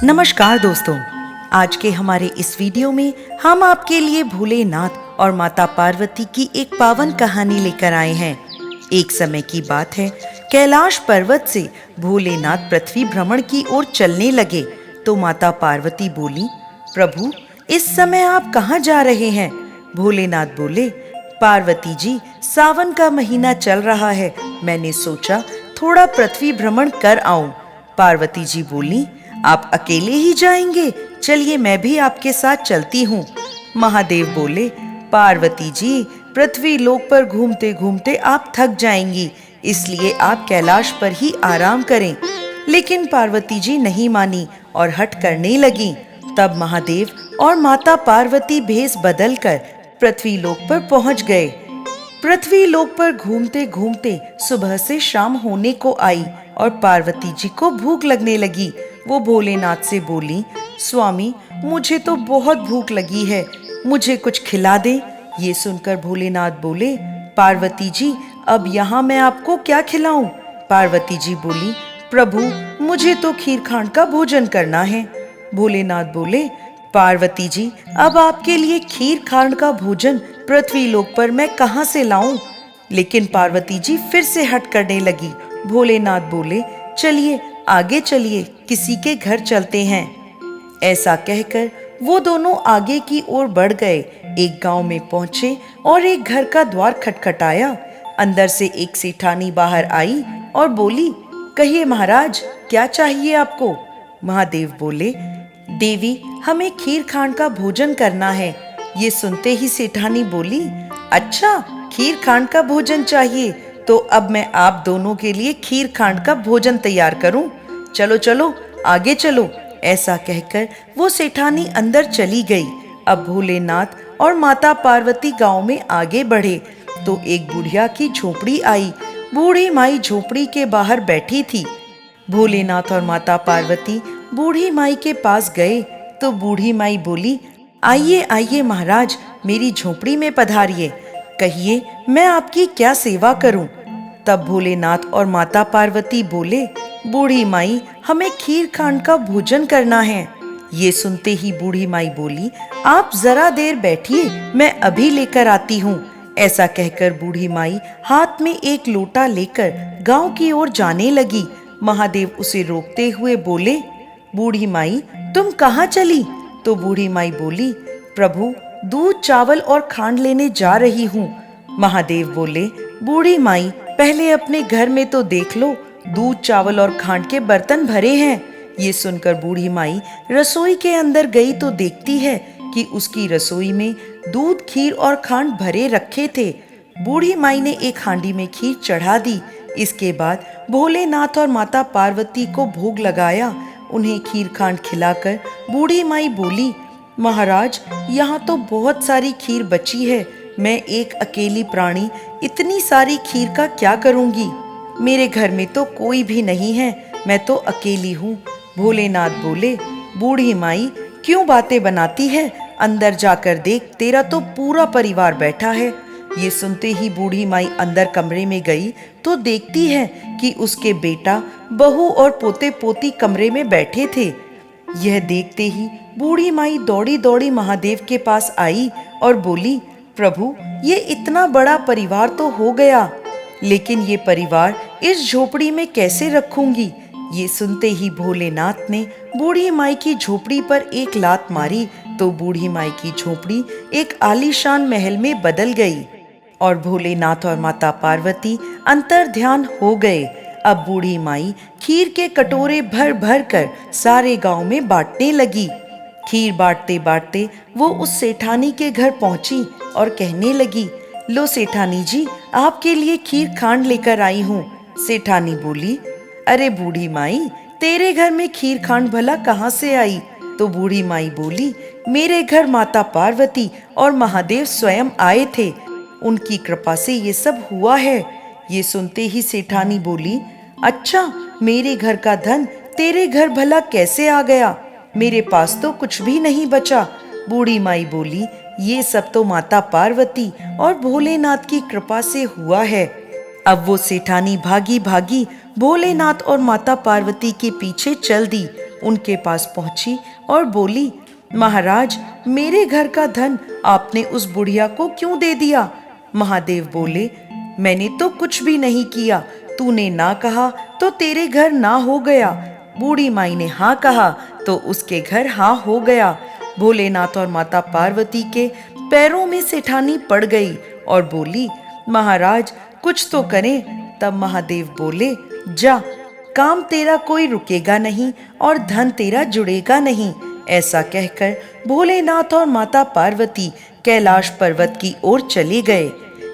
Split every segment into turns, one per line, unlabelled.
नमस्कार दोस्तों, आज के हमारे इस वीडियो में हम आपके लिए भोलेनाथ और माता पार्वती की एक पावन कहानी लेकर आए हैं। एक समय की बात है, कैलाश पर्वत से भोलेनाथ पृथ्वी भ्रमण की ओर चलने लगे तो माता पार्वती बोली, प्रभु इस समय आप कहाँ जा रहे हैं? भोलेनाथ बोले, पार्वती जी सावन का महीना चल रहा है, मैंने सोचा थोड़ा पृथ्वी भ्रमण कर आऊं। पार्वती जी बोली, आप अकेले ही जाएंगे? चलिए मैं भी आपके साथ चलती हूँ। महादेव बोले, पार्वती जी पृथ्वी लोक पर घूमते घूमते आप थक जाएंगी, इसलिए आप कैलाश पर ही आराम करें। लेकिन पार्वती जी नहीं मानी और हठ करने लगी। तब महादेव और माता पार्वती भेष बदलकर पृथ्वी लोक पर पहुंच गए। पृथ्वी लोक पर घूमते घूमते सुबह से शाम होने को आई और पार्वती जी को भूख लगने लगी। वो भोलेनाथ से बोली, स्वामी मुझे तो बहुत भूख लगी है, मुझे कुछ खिला दे। ये सुनकर भोलेनाथ बोले, पार्वती जी अब यहाँ मैं आपको क्या खिलाऊं? पार्वती जी बोली, प्रभु मुझे तो खीर खांड का भोजन करना है। भोलेनाथ बोले, पार्वती जी अब आपके लिए खीर खांड का भोजन पृथ्वी लोक पर मैं कहाँ से लाऊं? लेकिन पार्वती जी फिर से हट करने लगी। भोलेनाथ बोले, चलिए आगे चलिए, किसी के घर चलते हैं। ऐसा कहकर वो दोनों आगे की ओर बढ़ गए। एक गांव में पहुंचे और एक घर का द्वार खटखटाया। अंदर से एक सेठानी बाहर आई और बोली, कहिए महाराज क्या चाहिए आपको? महादेव बोले, देवी हमें खीर खांड का भोजन करना है। ये सुनते ही सेठानी बोली, अच्छा खीर खांड का भोजन चाहिए, तो अब मैं आप दोनों के लिए खीर खांड का भोजन तैयार करूं। चलो चलो आगे चलो। ऐसा कहकर वो सेठानी अंदर चली गई। अब भोलेनाथ और माता पार्वती गांव में आगे बढ़े तो एक बुढ़िया की झोपड़ी आई। बूढ़ी माई झोपड़ी के बाहर बैठी थी। भोलेनाथ और माता पार्वती बूढ़ी माई के पास गए तो बूढ़ी माई बोली, आइए आइए महाराज, मेरी झोपड़ी में पधारिए, कहिए मैं आपकी क्या सेवा करूं? तब भोलेनाथ और माता पार्वती बोले, बूढ़ी माई हमें खीर खांड का भोजन करना है। ये सुनते ही बूढ़ी माई बोली, आप जरा देर बैठिए, मैं अभी लेकर आती हूँ। ऐसा कहकर बूढ़ी माई हाथ में एक लोटा लेकर गांव की ओर जाने लगी। महादेव उसे रोकते हुए बोले, बूढ़ी माई तुम कहाँ चली? तो बूढ़ी माई बोली, प्रभु दूध चावल और खांड लेने जा रही हूँ। महादेव बोले, बूढ़ी माई पहले अपने घर में तो देख लो, दूध चावल और खांड के बर्तन भरे हैं। ये सुनकर बूढ़ी माई रसोई के अंदर गई तो देखती है कि उसकी रसोई में दूध खीर और खांड भरे रखे थे। बूढ़ी माई ने एक हांडी में खीर चढ़ा दी। इसके बाद भोलेनाथ और माता पार्वती को भोग लगाया। उन्हें खीर खांड खिलाकर बूढ़ी माई बोली, महाराज यहाँ तो बहुत सारी खीर बची है, मैं एक अकेली प्राणी इतनी सारी खीर का क्या करूंगी? मेरे घर में तो कोई भी नहीं है, मैं तो अकेली हूँ। भोलेनाथ बोले, बूढ़ी माई क्यों बातें बनाती है? अंदर जाकर देख, तेरा तो पूरा परिवार बैठा है। ये सुनते ही बूढ़ी माई अंदर कमरे में गई तो देखती है कि उसके बेटा, बहू और पोते पोती कमरे में बैठे थे। यह देखते ही बूढ़ी माई दौड़ी दौड़ी महादेव के पास आई और बोली, प्रभु ये इतना बड़ा परिवार तो हो गया, लेकिन ये परिवार इस झोपड़ी में कैसे रखूंगी? ये सुनते ही भोलेनाथ ने बूढ़ी माई की झोपड़ी पर एक लात मारी तो बूढ़ी माई की झोपड़ी एक आलीशान महल में बदल गई और भोलेनाथ और माता पार्वती अंतर ध्यान हो गए। अब बूढ़ी माई खीर के कटोरे भर भर कर सारे गांव में बांटने लगी। खीर बांटते बांटते वो उस सेठानी के घर पहुंची और कहने लगी, लो सेठानी जी आपके लिए खीर खांड लेकर आई हूँ। सेठानी बोली, अरे बूढ़ी माई तेरे घर में खीर खांड भला कहाँ से आई? तो बूढ़ी माई बोली, मेरे घर माता पार्वती और महादेव स्वयं आए थे, उनकी कृपा से ये सब हुआ है। ये सुनते ही सेठानी बोली, अच्छा मेरे घर का धन तेरे घर भला कैसे आ गया? मेरे पास तो कुछ भी नहीं बचा। बूढ़ी माई बोली, ये सब तो माता पार्वती और भोलेनाथ की कृपा से हुआ है। अब वो सेठानी भागी भागी भोलेनाथ और माता पार्वती के पीछे चल दी। उनके पास पहुंची और बोली, महाराज, मेरे घर का धन आपने उस बुढ़िया को क्यों दे दिया? महादेव बोले, मैंने तो कुछ भी नहीं किया, तूने ना कहा तो तेरे घर ना हो गया। बूढ़ी माई ने हाँ कहा तो उसके घर हाँ हो गया। भोलेनाथ और माता पार्वती के पैरों में सेठानी पड़ गई और बोली, महाराज कुछ तो करें। तब महादेव बोले, जा, काम तेरा कोई रुकेगा नहीं और धन तेरा जुड़ेगा नहीं। ऐसा कहकर भोलेनाथ और माता पार्वती कैलाश पर्वत की ओर चले गए।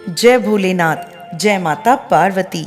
जय भोलेनाथ, जय माता पार्वती।